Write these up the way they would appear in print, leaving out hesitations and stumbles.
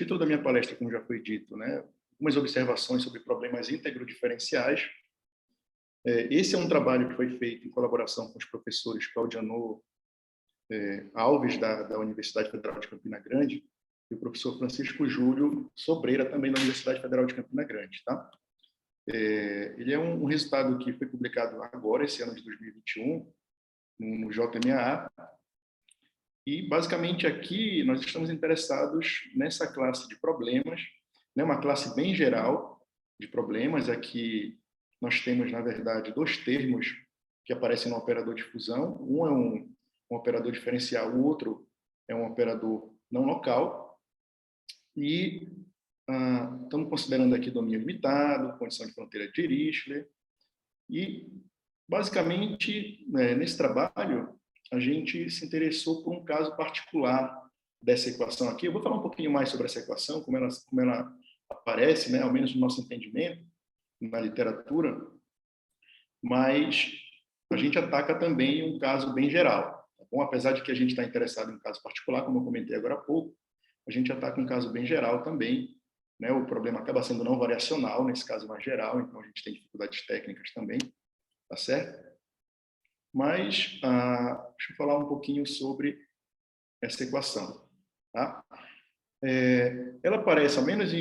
título da minha palestra, como já foi dito, né, algumas observações sobre problemas íntegro-diferenciais. Esse é um trabalho que foi feito em colaboração com os professores Claudiano Alves, da Universidade Federal de Campina Grande, e o professor Francisco Júlio Sobreira, também da Universidade Federal de Campina Grande. Tá? Ele é um resultado que foi publicado agora, esse ano de 2021, no JMA, e basicamente aqui nós estamos interessados nessa classe de problemas, né, uma classe bem geral de problemas. Aqui nós temos, na verdade, dois termos que aparecem no operador de fusão. Um é um operador diferencial, o outro é um operador não local. E estamos considerando aqui domínio limitado, condição de fronteira de Dirichlet. E, basicamente, nesse trabalho, a gente se interessou por um caso particular dessa equação aqui. Eu vou falar um pouquinho mais sobre essa equação, como ela aparece, né, ao menos no nosso entendimento, na literatura, mas a gente ataca também um caso bem geral. Tá bom? Apesar de que a gente está interessado em um caso particular, como eu comentei agora há pouco, a gente ataca um caso bem geral também. Né? O problema acaba sendo não variacional, nesse caso mais geral, então a gente tem dificuldades técnicas também, tá certo? Mas deixa eu falar um pouquinho sobre essa equação. Tá? Ela aparece, ao menos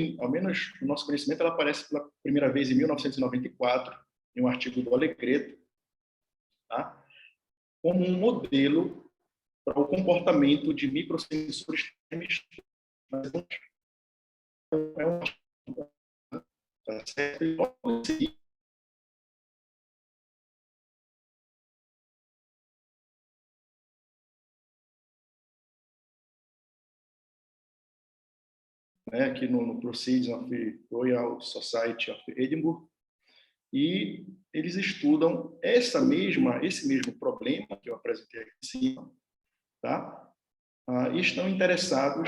no nosso conhecimento, ela aparece pela primeira vez em 1994, em um artigo do Alegreto, tá? Como um modelo para o comportamento de microsensores térmicos. É um tá certo? Aqui no Proceedings of Royal Society of Edinburgh, e eles estudam esse mesmo problema que eu apresentei aqui em cima, tá? E estão interessados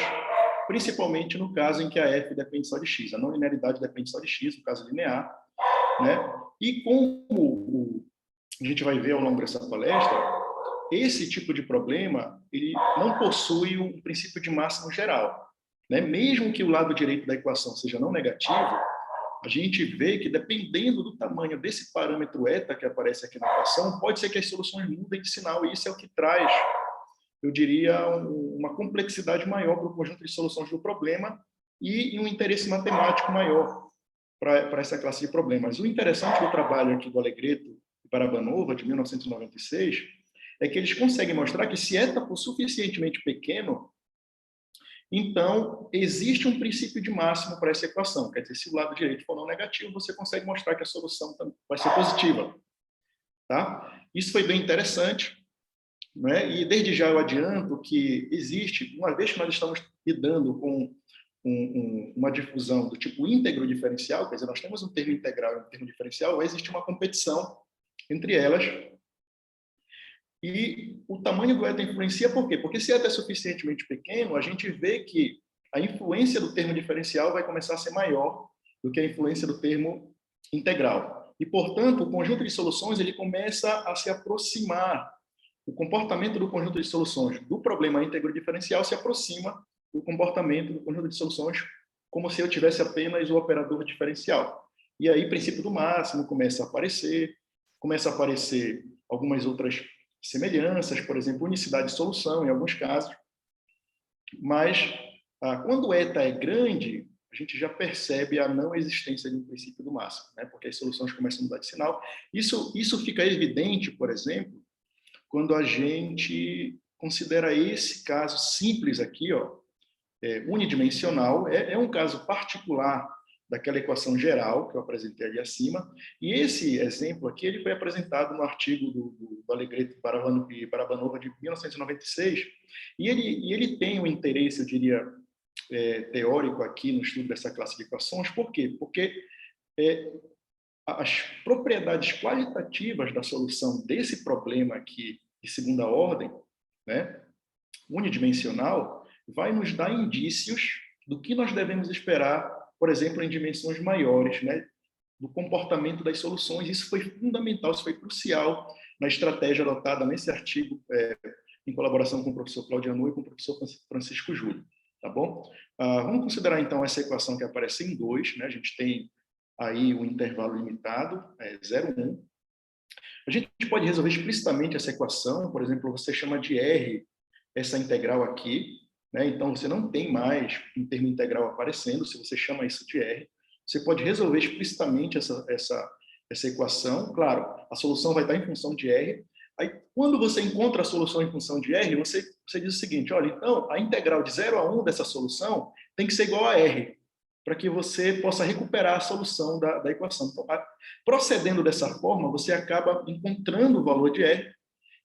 principalmente no caso em que a f depende só de x, a não linearidade depende só de x, no caso linear, né? E como a gente vai ver ao longo dessa palestra, esse tipo de problema ele não possui um princípio de máximo geral, né? Mesmo que o lado direito da equação seja não negativo, a gente vê que, dependendo do tamanho desse parâmetro eta que aparece aqui na equação, pode ser que as soluções mudem de sinal, e isso é o que traz, eu diria, uma complexidade maior para o conjunto de soluções do problema e um interesse matemático maior para essa classe de problemas. O interessante do trabalho aqui do Alegreto e Barabanova, de 1996, é que eles conseguem mostrar que se eta for suficientemente pequeno, então existe um princípio de máximo para essa equação. Quer dizer, se o lado direito for não negativo, você consegue mostrar que a solução vai ser positiva. Tá? Isso foi bem interessante, né? E desde já eu adianto que existe, uma vez que nós estamos lidando com uma difusão do tipo íntegro diferencial, quer dizer, nós temos um termo integral e um termo diferencial, existe uma competição entre elas. E o tamanho do eta influencia por quê? Porque se eta é suficientemente pequeno, a gente vê que a influência do termo diferencial vai começar a ser maior do que a influência do termo integral. E, portanto, o conjunto de soluções ele começa a se aproximar. O comportamento do conjunto de soluções do problema íntegro diferencial se aproxima do comportamento do conjunto de soluções como se eu tivesse apenas o operador diferencial. E aí, o princípio do máximo começa a aparecer algumas outras semelhanças, por exemplo, unicidade de solução, em alguns casos. Mas, quando eta é grande, a gente já percebe a não existência de um princípio do máximo, né? Porque as soluções começam a mudar de sinal. Isso fica evidente, por exemplo, quando a gente considera esse caso simples aqui, ó, unidimensional, é um caso particular daquela equação geral que eu apresentei ali acima, e esse exemplo aqui ele foi apresentado no artigo do Alegreto e Barabanova de 1996, e ele tem um interesse, eu diria, teórico aqui no estudo dessa classe de equações. Por quê? Porque as propriedades qualitativas da solução desse problema aqui de segunda ordem, né, unidimensional, vai nos dar indícios do que nós devemos esperar, por exemplo, em dimensões maiores, né, do comportamento das soluções. Isso foi fundamental, isso foi crucial na estratégia adotada nesse artigo, em colaboração com o professor Claudiano e com o professor Francisco Júlio. tá bom? Vamos considerar, então, essa equação que aparece em 2, né? A gente tem aí o intervalo limitado, 0, 1. A gente pode resolver explicitamente essa equação, por exemplo, você chama de R essa integral aqui, né? Então, você não tem mais um termo integral aparecendo, se você chama isso de R. Você pode resolver explicitamente essa equação. Claro, a solução vai estar em função de R. Aí, quando você encontra a solução em função de R, você diz o seguinte, olha, então, a integral de 0 a 1 dessa solução tem que ser igual a R, para que você possa recuperar a solução da equação. Então, procedendo dessa forma, você acaba encontrando o valor de R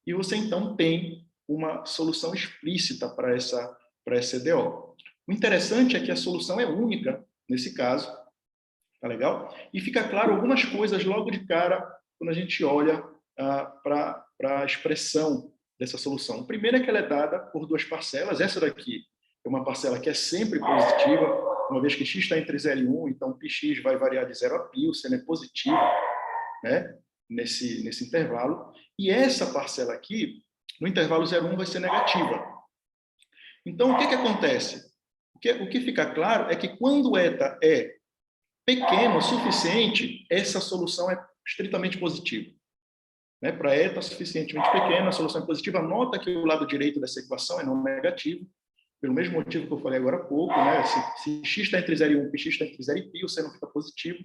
e você, então, tem uma solução explícita para essa EDO. O interessante é que a solução é única, nesse caso, tá legal? E fica claro algumas coisas logo de cara quando a gente olha para a expressão dessa solução. Primeiro é que ela é dada por duas parcelas. Essa daqui é uma parcela que é sempre positiva, uma vez que x está entre 0 e 1, então πx vai variar de 0 a π, o seno é positivo, né, nesse intervalo. E essa parcela aqui, no intervalo 0 a 1, vai ser negativa. Então, o que acontece? O que fica claro é que quando eta é pequeno o suficiente, essa solução é estritamente positiva. Né? Para eta suficientemente pequena, a solução é positiva. Nota que o lado direito dessa equação é não negativo, pelo mesmo motivo que eu falei agora há pouco. Né? Se x está entre 0 e 1, πx está entre 0 e π, o seno fica positivo.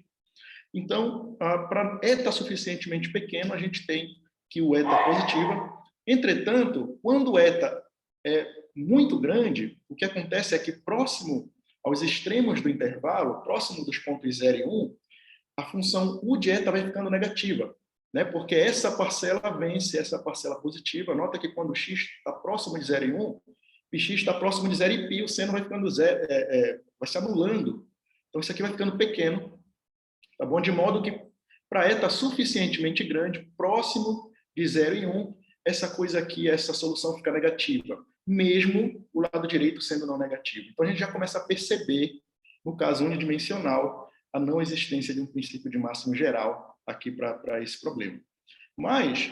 Então, para eta suficientemente pequeno, a gente tem que o eta é positiva. Entretanto, quando eta é muito grande, o que acontece é que próximo aos extremos do intervalo, próximo dos pontos 0 e 1, a função u de eta vai ficando negativa, né? Porque essa parcela vence essa parcela positiva. Nota que quando x está próximo de 0 e 1, πx está próximo de 0 e π, o seno vai ficando vai se anulando. Então, isso aqui vai ficando pequeno, tá bom? De modo que, para eta suficientemente grande, próximo de 0 e 1, essa coisa aqui, essa solução fica negativa, mesmo o lado direito sendo não negativo. Então, a gente já começa a perceber, no caso unidimensional, a não existência de um princípio de máximo geral aqui para esse problema. Mas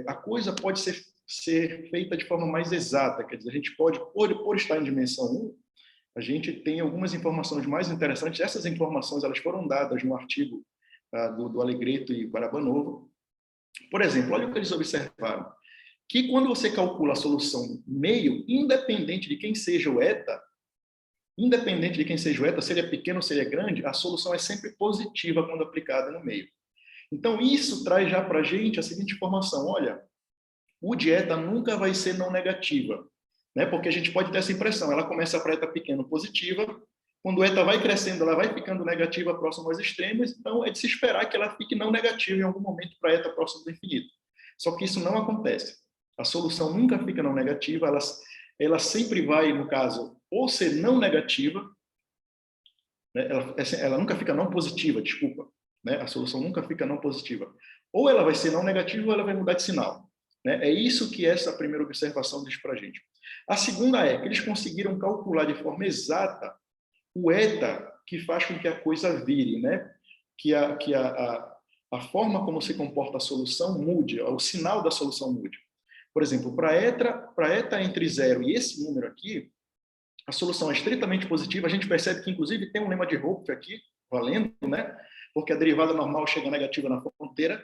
a coisa pode ser feita de forma mais exata, quer dizer, a gente pode, por estar em dimensão 1, a gente tem algumas informações mais interessantes. Essas informações elas foram dadas no artigo do Alegreto e Barabanova. Por exemplo, olha o que eles observaram, que quando você calcula a solução meio, independente de quem seja o eta, se ele é pequeno ou se ele é grande, a solução é sempre positiva quando aplicada no meio. Então, isso traz já para a gente a seguinte informação, olha, o de eta nunca vai ser não negativa, né? Porque a gente pode ter essa impressão, ela começa para eta pequeno positiva, quando eta vai crescendo, ela vai ficando negativa próximo aos extremos, então é de se esperar que ela fique não negativa em algum momento para eta próximo do infinito. Só que isso não acontece. A solução nunca fica não negativa, ela sempre vai, no caso, ou ser não negativa, né? Ela nunca fica não positiva, desculpa, né? A solução nunca fica não positiva. Ou ela vai ser não negativa ou ela vai mudar de sinal. Né? É isso que essa primeira observação diz para a gente. A segunda é que eles conseguiram calcular de forma exata o eta que faz com que a coisa vire, né? Que a forma como se comporta a solução mude, o sinal da solução mude. Por exemplo, para eta entre 0 e esse número aqui, a solução é estritamente positiva. A gente percebe que, inclusive, tem um lema de Hopf aqui, valendo, né? Porque a derivada normal chega negativa na fronteira.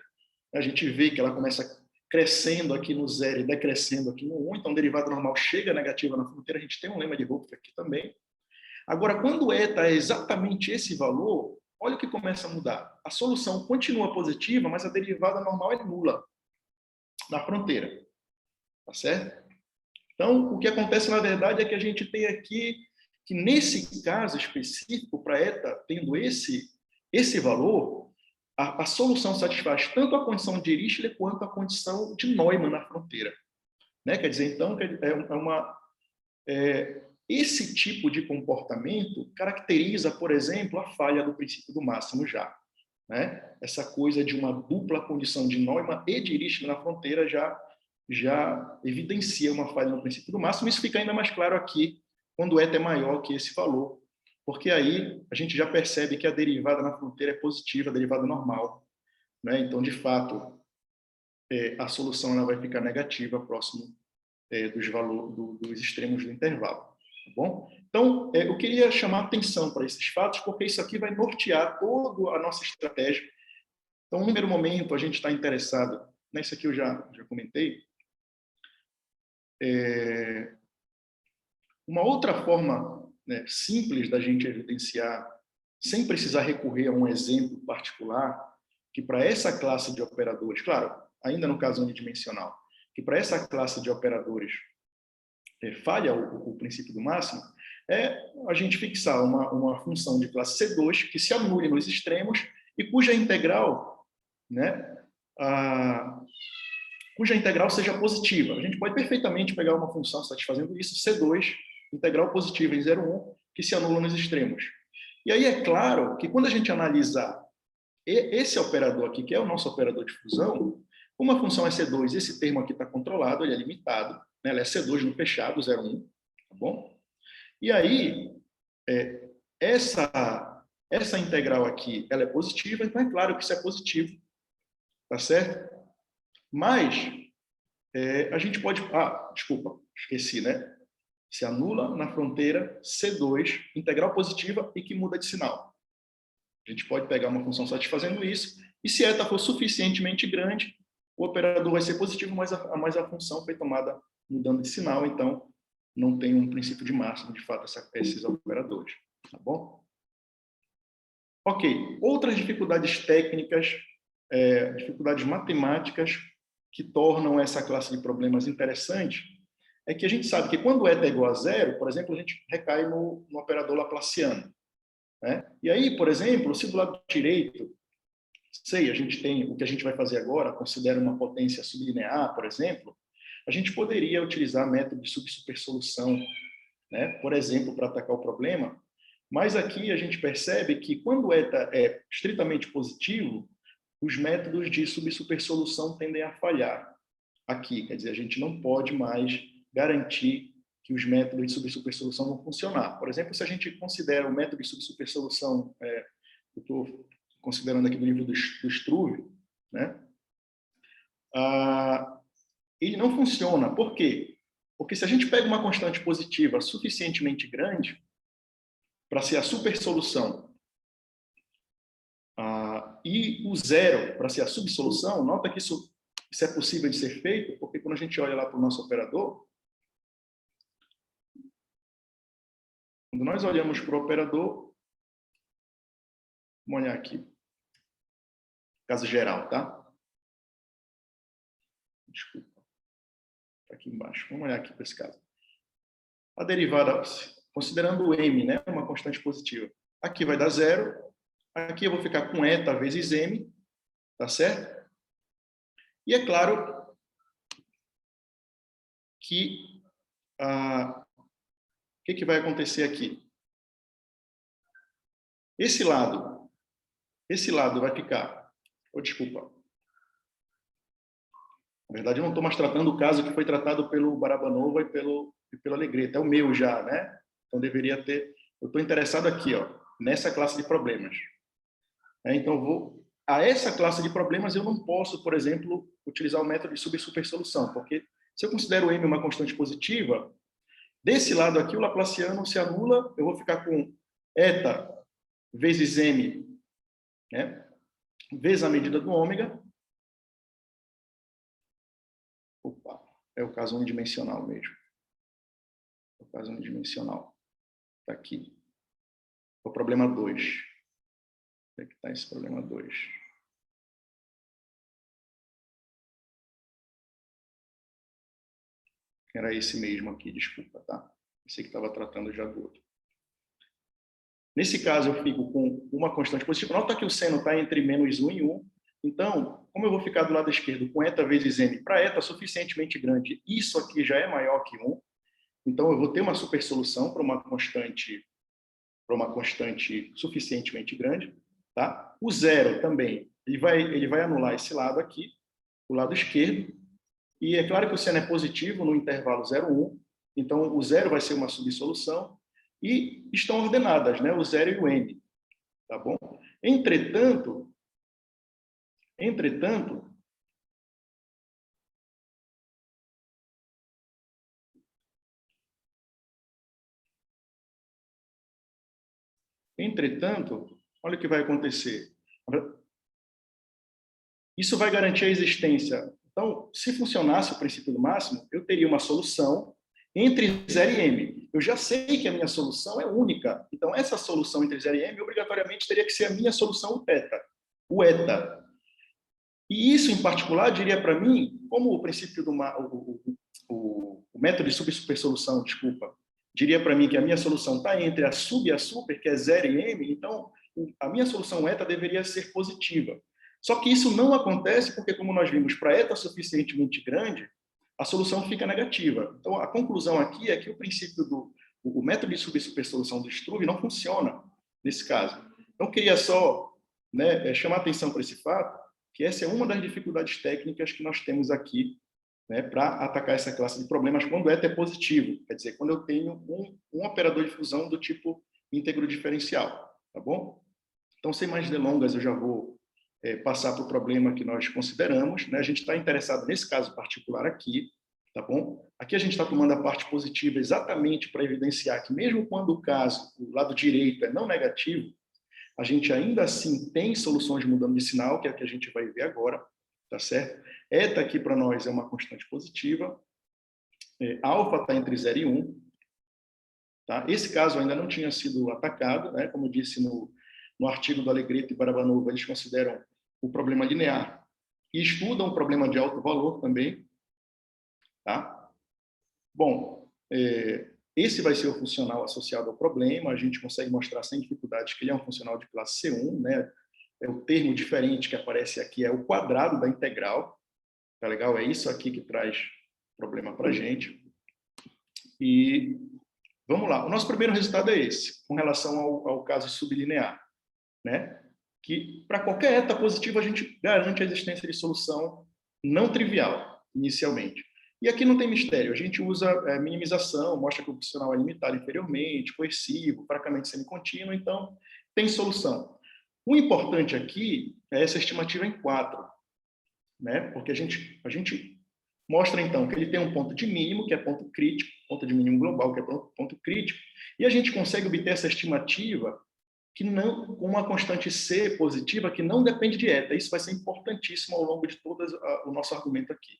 A gente vê que ela começa crescendo aqui no 0 e decrescendo aqui no 1. Então, a derivada normal chega negativa na fronteira. A gente tem um lema de Hopf aqui também. Agora, quando eta é exatamente esse valor, olha o que começa a mudar. A solução continua positiva, mas a derivada normal é nula na fronteira. Tá certo? Então, o que acontece, na verdade, é que a gente tem aqui que, nesse caso específico, para eta, tendo esse valor, a solução satisfaz tanto a condição de Dirichlet quanto a condição de Neumann na fronteira. Né? Quer dizer, então, esse tipo de comportamento caracteriza, por exemplo, a falha do princípio do máximo já. Né? Essa coisa de uma dupla condição de Neumann e Dirichlet na fronteira já evidencia uma falha no princípio do máximo. Isso fica ainda mais claro aqui, quando eta é maior que esse valor, porque aí a gente já percebe que a derivada na fronteira é positiva, a derivada normal. Né? Então, de fato, a solução ela vai ficar negativa próximo dos extremos do intervalo. Tá bom? Então, eu queria chamar atenção para esses fatos, porque isso aqui vai nortear toda a nossa estratégia. Então, no primeiro momento, a gente está interessado, nesse aqui eu já comentei, uma outra forma, né, simples da gente evidenciar, sem precisar recorrer a um exemplo particular, que para essa classe de operadores, claro, ainda no caso unidimensional, que para essa classe de operadores falha o princípio do máximo, é a gente fixar uma função de classe C2 que se anule nos extremos e cuja integral, né, cuja integral seja positiva. A gente pode perfeitamente pegar uma função satisfazendo isso, C2, integral positiva em 0,1, que se anula nos extremos. E aí é claro que quando a gente analisar esse operador aqui, que é o nosso operador de fusão, como a função é C2, esse termo aqui está controlado, ele é limitado, né? Ela é C2 no fechado, 0,1, tá bom? E aí, essa integral aqui, ela é positiva, então é claro que isso é positivo, tá certo? Mas, a gente pode... desculpa, esqueci, né? Se anula na fronteira C2, integral positiva e que muda de sinal. A gente pode pegar uma função satisfazendo isso, e se eta for suficientemente grande, o operador vai ser positivo, mas a função foi tomada mudando de sinal, então não tem um princípio de máximo, de fato, esses operadores. Tá bom? Ok. Outras dificuldades técnicas, dificuldades matemáticas que tornam essa classe de problemas interessante é que a gente sabe que quando eta é igual a zero, por exemplo, a gente recai no operador laplaciano. Né? E aí, por exemplo, se do lado direito, a gente tem o que a gente vai fazer agora, considera uma potência sublinear, por exemplo, a gente poderia utilizar método de subsupersolução, né? Por exemplo, para atacar o problema, mas aqui a gente percebe que quando eta é estritamente positivo, os métodos de subsupersolução tendem a falhar aqui, quer dizer, a gente não pode mais garantir que os métodos de subsupersolução vão funcionar. Por exemplo, se a gente considera o método de subsupersolução, eu estou considerando aqui do livro do Struve, né? Ele não funciona. Por quê? Porque se a gente pega uma constante positiva suficientemente grande para ser a supersolução e o zero para ser a subsolução, nota que isso é possível de ser feito, porque quando a gente olha lá para o nosso operador, quando nós olhamos para o operador, vamos olhar aqui, caso geral, tá? Desculpa, está aqui embaixo. Vamos olhar aqui para esse caso. A derivada, considerando o m, né, uma constante positiva, aqui vai dar zero, aqui eu vou ficar com eta vezes m, tá certo? E é claro que o que vai acontecer aqui? Esse lado vai ficar... desculpa. Na verdade, eu não estou mais tratando o caso que foi tratado pelo Barabanova e pelo Alegrete. É o meu já, né? Então, deveria ter... Eu estou interessado aqui, ó, nessa classe de problemas. Então, a essa classe de problemas, eu não posso, por exemplo, utilizar o método de subsupersolução, porque se eu considero m uma constante positiva, desse lado aqui, o laplaciano se anula, eu vou ficar com eta vezes m, né, vezes a medida do ômega. Opa, é o caso unidimensional mesmo. É o caso unidimensional. Está aqui. É o problema 2. Onde é que está esse problema 2? Era esse mesmo aqui, desculpa, tá? Esse que estava tratando já do outro. Nesse caso, eu fico com uma constante positiva. Nota que o seno está entre menos 1 e 1. Então, como eu vou ficar do lado esquerdo com eta vezes m, para eta suficientemente grande, isso aqui já é maior que 1. Então, eu vou ter uma supersolução para uma constante suficientemente grande. Tá? O zero também, ele vai anular esse lado aqui, o lado esquerdo. E é claro que o seno é positivo no intervalo 0, 1. Então, o zero vai ser uma subsolução. E estão ordenadas, né? O zero e o n. Tá bom? Entretanto, Entretanto, olha o que vai acontecer. Isso vai garantir a existência. Então, se funcionasse o princípio do máximo, eu teria uma solução entre 0 e m. Eu já sei que a minha solução é única. Então, essa solução entre 0 e m, obrigatoriamente, teria que ser a minha solução, o eta. E isso, em particular, diria para mim, como o princípio do o método de sub-supersolução, desculpa, diria para mim que a minha solução está entre a sub e a super, que é 0 e m, então a minha solução eta deveria ser positiva. Só que isso não acontece porque, como nós vimos, para eta suficientemente grande, a solução fica negativa. Então, a conclusão aqui é que o princípio o método de sub-supersolução do Struve não funciona nesse caso. Então, eu queria só chamar a atenção para esse fato, que essa é uma das dificuldades técnicas que nós temos aqui, para atacar essa classe de problemas quando eta é positivo, quer dizer, quando eu tenho um operador de fusão do tipo íntegro diferencial, tá bom? Então, sem mais delongas, eu já vou passar para o problema que nós consideramos, A gente está interessado nesse caso particular aqui, tá bom? Aqui a gente está tomando a parte positiva exatamente para evidenciar que mesmo quando o caso, o lado direito é não negativo, a gente ainda assim tem soluções mudando de sinal, que é a que a gente vai ver agora, tá certo? Eta aqui para nós é uma constante positiva, alfa está entre 0 e 1, tá? Esse caso ainda não tinha sido atacado, Como eu disse no artigo do Alegreto e Barabanova, eles consideram o problema linear e estudam o problema de alto valor também, tá? Bom, esse vai ser o funcional associado ao problema, a gente consegue mostrar sem dificuldade que ele é um funcional de classe C1, É o termo diferente que aparece aqui, é o quadrado da integral, tá legal? É isso aqui que traz problema para a gente. E vamos lá, o nosso primeiro resultado é esse, com relação ao caso sublinear, que para qualquer eta positiva a gente garante a existência de solução não trivial, inicialmente. E aqui não tem mistério, a gente usa minimização, mostra que o funcional é limitado inferiormente, coercivo, fracamente semicontínuo, então tem solução. O importante aqui é essa estimativa em 4, porque a gente mostra, então, que ele tem um ponto de mínimo, que é ponto crítico, ponto de mínimo global, que é ponto crítico, e a gente consegue obter essa estimativa que não, com uma constante C positiva que não depende de eta. Isso vai ser importantíssimo ao longo de todo o nosso argumento aqui.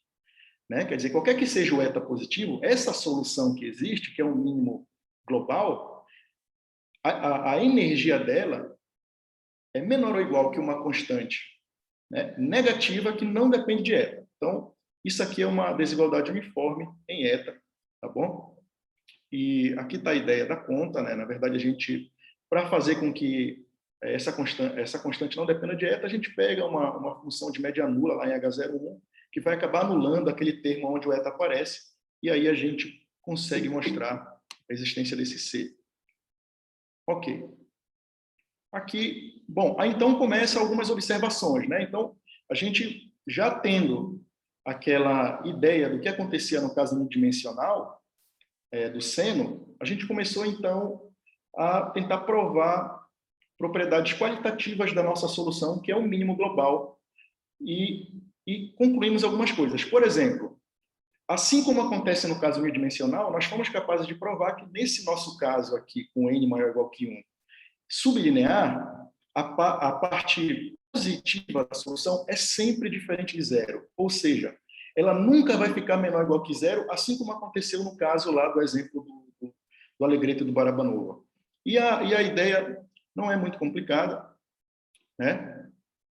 Quer dizer, qualquer que seja o eta positivo, essa solução que existe, que é um mínimo global, a energia dela é menor ou igual que uma constante negativa que não depende de eta. Então, isso aqui é uma desigualdade uniforme em eta, tá bom? E aqui está a ideia da conta, Na verdade, a gente, para fazer com que essa constante não dependa de eta, a gente pega uma função de média nula lá em H01, que vai acabar anulando aquele termo onde o eta aparece, e aí a gente consegue mostrar a existência desse C. Ok. Aqui, bom, aí então começam algumas observações, Então, a gente já tendo aquela ideia do que acontecia no caso unidimensional do seno, a gente começou, então, a tentar provar propriedades qualitativas da nossa solução, que é o mínimo global, e concluímos algumas coisas. Por exemplo, assim como acontece no caso unidimensional, nós fomos capazes de provar que, nesse nosso caso aqui, com n maior ou igual que 1, sublinear, a parte positiva da solução é sempre diferente de zero. Ou seja, ela nunca vai ficar menor ou igual que zero, assim como aconteceu no caso lá do exemplo do Alegreto e do Barabanova. E a ideia não é muito complicada,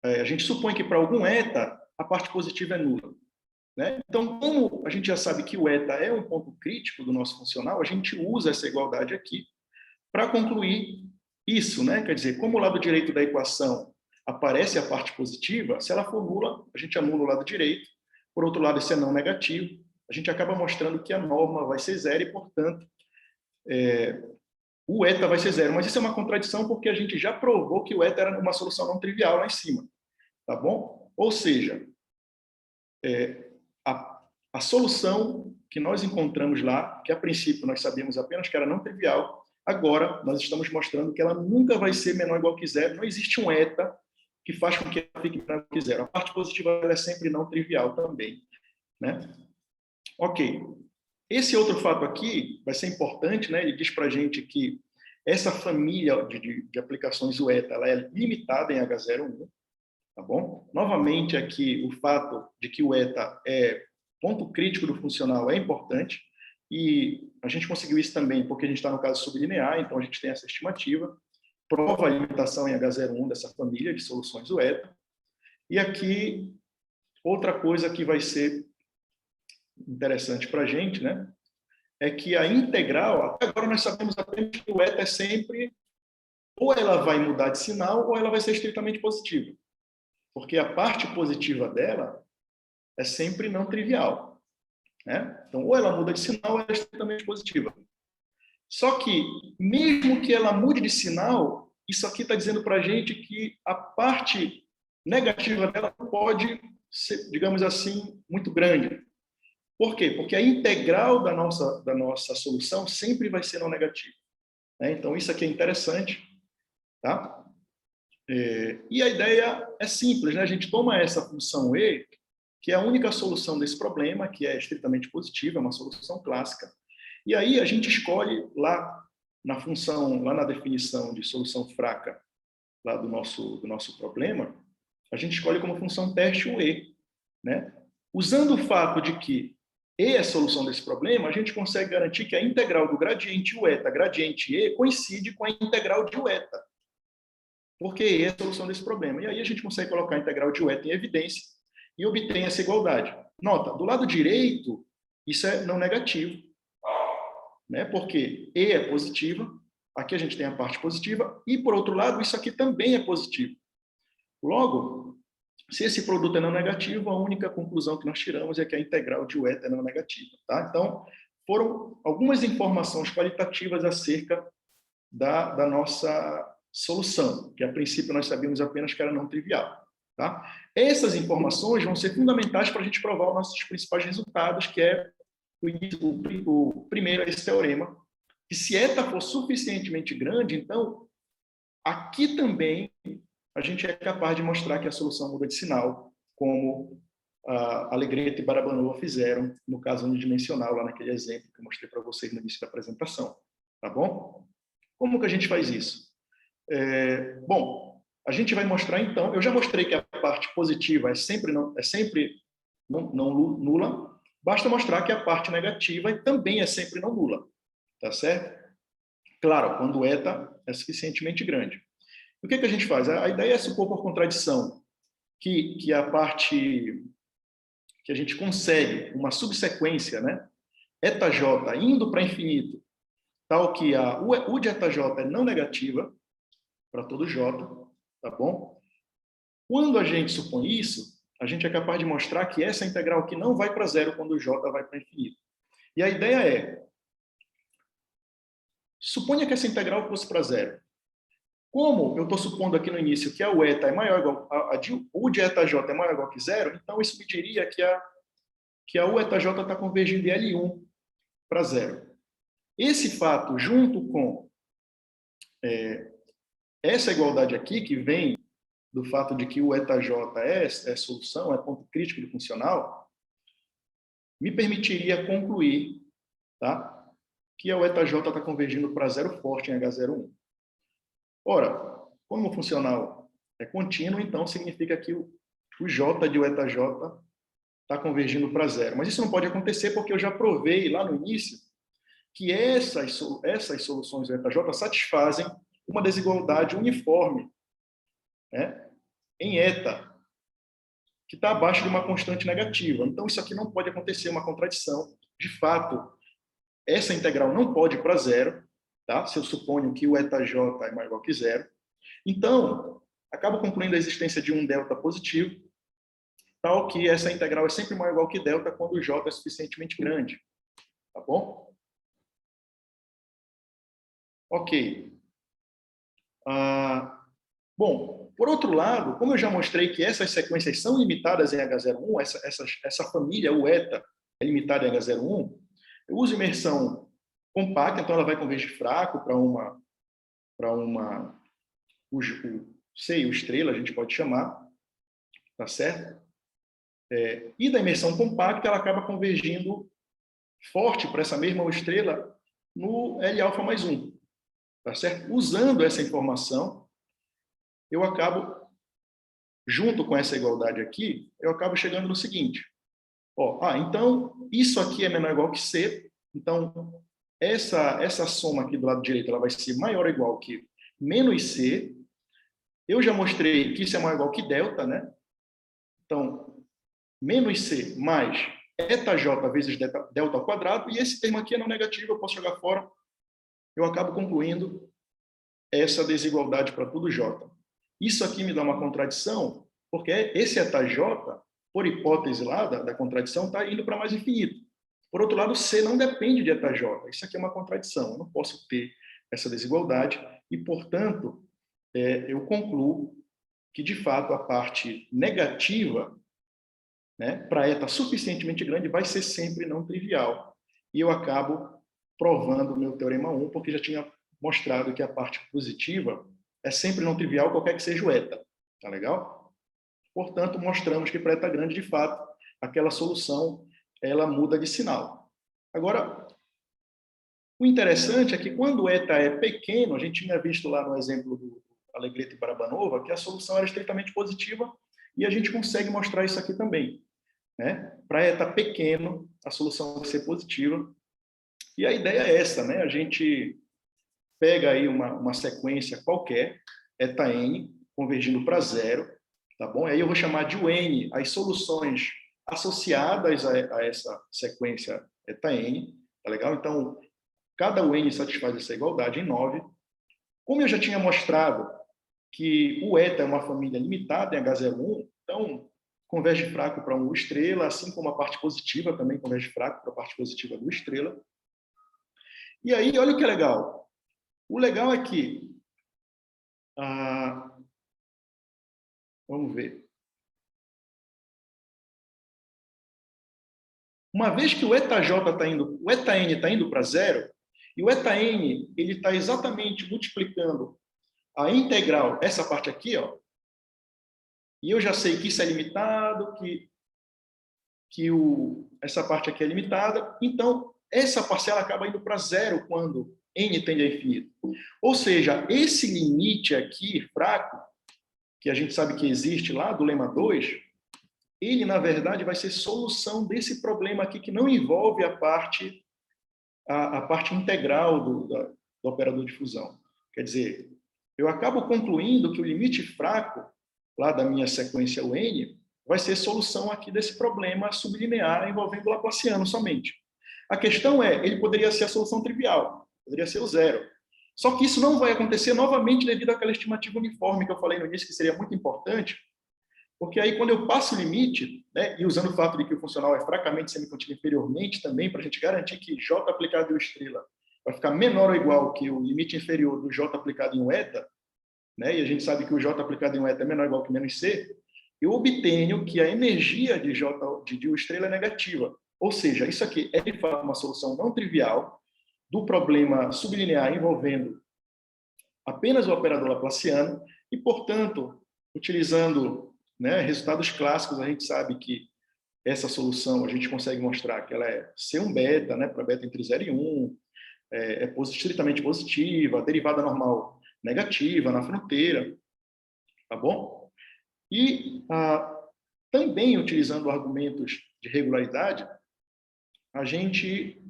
A gente supõe que para algum eta, a parte positiva é nula. Então, como a gente já sabe que o eta é um ponto crítico do nosso funcional, a gente usa essa igualdade aqui para concluir isso, Quer dizer, como o lado direito da equação aparece a parte positiva, se ela for nula, a gente anula o lado direito. Por outro lado, esse é não negativo. A gente acaba mostrando que a norma vai ser zero e, portanto, o eta vai ser zero. Mas isso é uma contradição porque a gente já provou que o eta era uma solução não trivial lá em cima. Tá bom? Ou seja, a solução que nós encontramos lá, que a princípio nós sabíamos apenas que era não trivial, agora nós estamos mostrando que ela nunca vai ser menor ou igual que zero. Não existe um eta que faz com que ela fique menor ou igual que zero. A parte positiva ela é sempre não trivial também. Ok. Esse outro fato aqui vai ser importante, Ele diz para a gente que Essa família de aplicações UETA, ela é limitada em H01, tá bom? Novamente, aqui, o fato de que o ETA é ponto crítico do funcional é importante, e a gente conseguiu isso também porque a gente está no caso sublinear, então a gente tem essa estimativa, prova a limitação em H01 dessa família de soluções UETA, e aqui, outra coisa que vai ser interessante para a gente, né, é que a integral, até agora nós sabemos apenas que o ETA é sempre, ou ela vai mudar de sinal, ou ela vai ser estritamente positiva. Porque a parte positiva dela é sempre não trivial, né? Então, ou ela muda de sinal, ou ela é estritamente positiva. Só que, mesmo que ela mude de sinal, isso aqui está dizendo para a gente que a parte negativa dela pode ser, digamos assim, muito grande. Por quê? Porque a integral da nossa solução sempre vai ser não negativa, né? Então, isso aqui é interessante, tá? E a ideia é simples, né? A gente toma essa função E, que é a única solução desse problema, que é estritamente positiva, é uma solução clássica, e aí a gente escolhe lá na função, lá na definição de solução fraca lá do nosso problema, a gente escolhe como função teste o E, né? Usando o fato de que E é a solução desse problema, a gente consegue garantir que a integral do gradiente ueta, gradiente E, coincide com a integral de ueta, porque E é a solução desse problema. E aí a gente consegue colocar a integral de ueta em evidência e obtém essa igualdade. Nota, do lado direito, isso é não negativo, né? Porque E é positiva, aqui a gente tem a parte positiva, e por outro lado, isso aqui também é positivo. Logo, se esse produto é não negativo, a única conclusão que nós tiramos é que a integral de ueta é não negativa, tá? Então, foram algumas informações qualitativas acerca da nossa solução, que a princípio nós sabíamos apenas que era não trivial, tá? Essas informações vão ser fundamentais para a gente provar os nossos principais resultados, que é o primeiro é esse teorema, que se eta for suficientemente grande, então, aqui também a gente é capaz de mostrar que a solução muda de sinal, como a Alegreto e Barabanova fizeram no caso unidimensional, lá naquele exemplo que eu mostrei para vocês no início da apresentação. Tá bom? Como que a gente faz isso? Bom, a gente vai mostrar então, eu já mostrei que a parte positiva é sempre não nula, basta mostrar que a parte negativa também é sempre não nula, tá certo? Claro, quando o eta é suficientemente grande. O que a gente faz? A ideia é supor por contradição que a parte que a gente consegue uma subsequência, né, eta j indo para infinito, tal que a U de eta j é não negativa para todo j, tá bom? Quando a gente supõe isso, a gente é capaz de mostrar que essa integral aqui não vai para zero quando o j vai para infinito. E a ideia é, suponha que essa integral fosse para zero. Como eu estou supondo aqui no início que a U eta é maior ou igual a U de eta j é maior ou igual que zero, então isso me diria que a U eta j está convergindo de L1 para zero. Esse fato, junto com essa igualdade aqui, que vem do fato de que o eta j é solução, é ponto crítico do funcional, me permitiria concluir, tá, que a U eta j está convergindo para zero forte em H01. Ora, como o funcional é contínuo, então significa que o j de U eta j está convergindo para zero. Mas isso não pode acontecer porque eu já provei lá no início que essas soluções do eta j satisfazem uma desigualdade uniforme, né, em eta, que está abaixo de uma constante negativa. Então, isso aqui não pode acontecer, uma contradição. De fato, essa integral não pode ir para zero, tá? Se eu suponho que o eta j é maior ou igual que zero. Então, acabo concluindo a existência de um delta positivo, tal que essa integral é sempre maior ou igual que delta quando o j é suficientemente grande. Tá bom? Ok. Bom, por outro lado, como eu já mostrei que essas sequências são limitadas em H01, essa família, o eta, é limitada em H01, eu uso imersão compacta, então ela vai convergir fraco para o estrela, a gente pode chamar, tá certo? E da imersão compacta, ela acaba convergindo forte para essa mesma estrela no L alfa mais 1. tá certo? Usando essa informação, eu acabo, junto com essa igualdade aqui, eu acabo chegando no seguinte. Então, isso aqui é menor ou igual que C, então, essa soma aqui do lado direito ela vai ser maior ou igual que menos C. Eu já mostrei que isso é maior ou igual que delta, né? Então, menos C mais eta vezes delta ao quadrado, e esse termo aqui é não negativo, eu posso jogar fora. Eu acabo concluindo essa desigualdade para tudo J. Isso aqui me dá uma contradição, porque esse eta J, por hipótese lá da contradição, está indo para mais infinito. Por outro lado, C não depende de eta J. Isso aqui é uma contradição. Eu não posso ter essa desigualdade e, portanto, eu concluo que, de fato, a parte negativa, né, para eta suficientemente grande, vai ser sempre não trivial. E eu acabo provando o meu teorema 1, porque já tinha mostrado que a parte positiva é sempre não trivial, qualquer que seja o eta. Tá legal? Portanto, mostramos que para eta grande, de fato, aquela solução ela muda de sinal. Agora, o interessante é que quando o eta é pequeno, a gente tinha visto lá no exemplo do Allegretti e Barabanova, que a solução era estritamente positiva, e a gente consegue mostrar isso aqui também. Né? Para eta pequeno, a solução vai ser positiva. E a ideia é essa, né? A gente pega aí uma sequência qualquer, eta n, convergindo para zero, tá bom? Aí eu vou chamar de UN as soluções associadas a essa sequência eta n, tá legal? Então, cada UN satisfaz essa igualdade em 9. Como eu já tinha mostrado que o eta é uma família limitada em H01, então converge fraco para um U estrela, assim como a parte positiva também converge fraco para a parte positiva do estrela. E aí, olha o que é legal. O legal é que... vamos ver. Uma vez que o eta J está indo, o eta N está indo para zero, e o eta N ele está exatamente multiplicando a integral, essa parte aqui, ó, e eu já sei que isso é limitado, que essa parte aqui é limitada, então essa parcela acaba indo para zero quando n tende a infinito. Ou seja, esse limite aqui, fraco, que a gente sabe que existe lá do lema 2, ele, na verdade, vai ser solução desse problema aqui, que não envolve a parte integral do operador de fusão. Quer dizer, eu acabo concluindo que o limite fraco, lá da minha sequência UN, vai ser solução aqui desse problema sublinear envolvendo o Laplaciano somente. A questão é, ele poderia ser a solução trivial, poderia ser o zero. Só que isso não vai acontecer novamente devido àquela estimativa uniforme que eu falei no início, que seria muito importante, porque aí quando eu passo o limite, né, e usando o fato de que o funcional é fracamente semicontínuo inferiormente também, para a gente garantir que J aplicado em U estrela vai ficar menor ou igual que o limite inferior do J aplicado em U eta, né, e a gente sabe que o J aplicado em U eta é menor ou igual que menos C, eu obtenho que a energia de U estrela é negativa. Ou seja, isso aqui é de fato uma solução não trivial do problema sublinear envolvendo apenas o operador laplaciano e, portanto, utilizando, né, resultados clássicos, a gente sabe que essa solução a gente consegue mostrar que ela é C1 beta, né, para beta entre 0 e 1, estritamente positiva, derivada normal negativa na fronteira, tá bom? E também utilizando argumentos de regularidade, a gente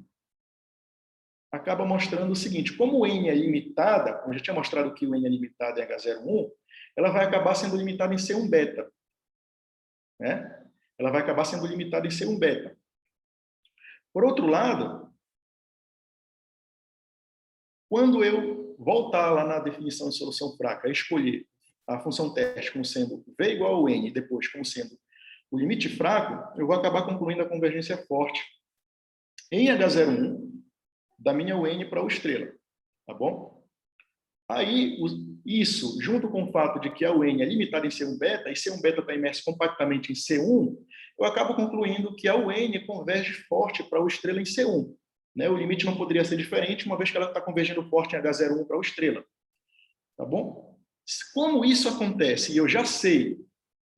acaba mostrando o seguinte: como o N é limitada, como eu já tinha mostrado que o N é limitado em H01, ela vai acabar sendo limitada em C1 beta. Né? Ela vai acabar sendo limitada em C1 beta. Por outro lado, quando eu voltar lá na definição de solução fraca, escolher a função teste como sendo V igual ao N, depois como sendo o limite fraco, eu vou acabar concluindo a convergência forte em H01 da minha UN para U estrela, tá bom? Aí, isso, junto com o fato de que a UN é limitada em C1 beta, e C1 beta está imerso compactamente em C1, eu acabo concluindo que a UN converge forte para U estrela em C1. Né? O limite não poderia ser diferente, uma vez que ela está convergindo forte em H01 para U estrela. Tá bom? Como isso acontece, e eu já sei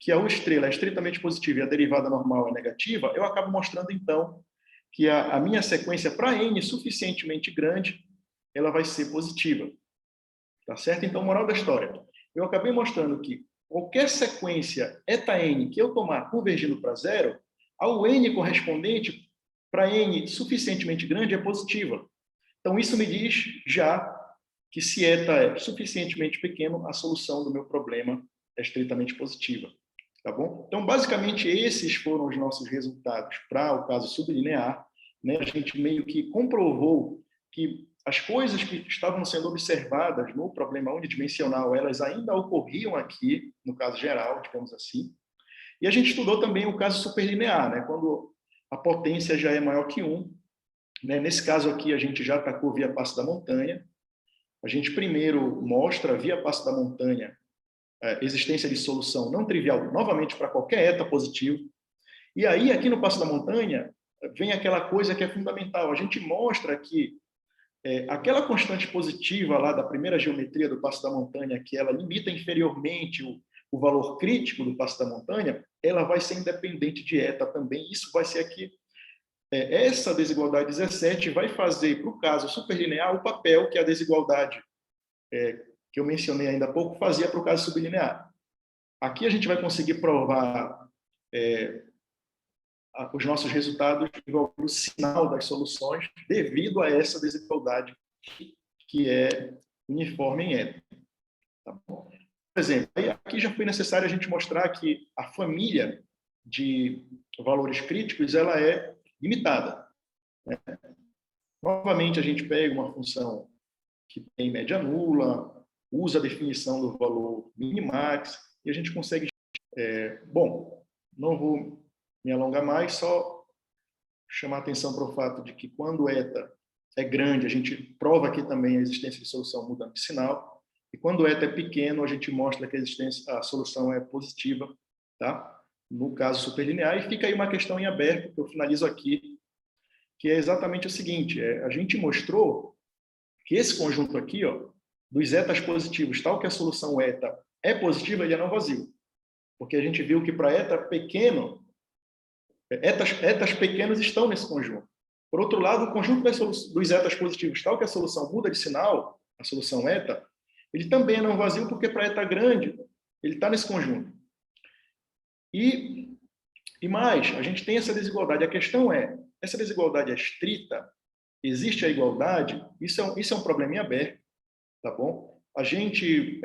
que a U estrela é estritamente positiva e a derivada normal é negativa, eu acabo mostrando, então, que a minha sequência para N suficientemente grande, ela vai ser positiva. Tá certo? Então, moral da história. Eu acabei mostrando que qualquer sequência eta-n que eu tomar convergindo para zero, ao n correspondente, para n suficientemente grande, é positiva. Então, isso me diz já que se eta é suficientemente pequeno, a solução do meu problema é estritamente positiva. Tá bom? Então, basicamente, esses foram os nossos resultados para o caso sublinear. Né? A gente meio que comprovou que as coisas que estavam sendo observadas no problema unidimensional, elas ainda ocorriam aqui, no caso geral, digamos assim. E a gente estudou também o caso superlinear, né? Quando a potência já é maior que 1. Né? Nesse caso aqui, a gente já atacou via passo da montanha. A gente primeiro mostra via passo da montanha existência de solução não trivial, novamente, para qualquer eta positivo. E aí, aqui no passo da montanha, vem aquela coisa que é fundamental. A gente mostra que aquela constante positiva lá da primeira geometria do passo da montanha, que ela limita inferiormente o valor crítico do passo da montanha, ela vai ser independente de eta também. Isso vai ser aqui. Essa desigualdade 17 vai fazer, para o caso superlinear, o papel que a desigualdade que eu mencionei ainda há pouco fazia para o caso sublinear. Aqui a gente vai conseguir provar os nossos resultados envolvendo o sinal das soluções devido a essa desigualdade que é uniforme em eta. Tá bom? Por exemplo, aqui já foi necessário a gente mostrar que a família de valores críticos ela é limitada. Né? Novamente, a gente pega uma função que tem média nula, usa a definição do valor minimax, e a gente consegue... bom, não vou me alongar mais, só chamar atenção para o fato de que quando eta é grande, a gente prova aqui também a existência de solução mudando de sinal, e quando eta é pequeno, a gente mostra que a solução é positiva, tá? No caso superlinear, e fica aí uma questão em aberto, que eu finalizo aqui, que é exatamente o seguinte, a gente mostrou que esse conjunto aqui, ó, dos etas positivos, tal que a solução eta é positiva, ele é não vazio. Porque a gente viu que para eta pequeno, etas pequenos estão nesse conjunto. Por outro lado, o conjunto dos etas positivos, tal que a solução muda de sinal, a solução eta, ele também é não vazio, porque para eta grande, ele está nesse conjunto. E mais, a gente tem essa desigualdade. A questão é, essa desigualdade é estrita? Existe a igualdade? Isso é um problema em aberto, tá bom? A gente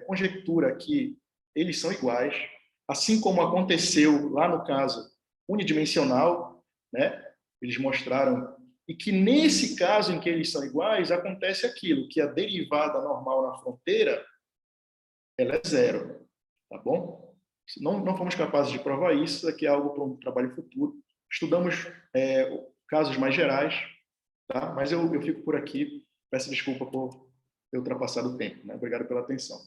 conjectura que eles são iguais, assim como aconteceu lá no caso unidimensional, né? Eles mostraram, e que nesse caso em que eles são iguais, acontece aquilo, que a derivada normal na fronteira, ela é zero, tá bom? Não fomos capazes de provar isso, aqui é algo para um trabalho futuro. Estudamos casos mais gerais, tá? Mas eu fico por aqui, peço desculpa por ter ultrapassado o tempo, né? Obrigado pela atenção.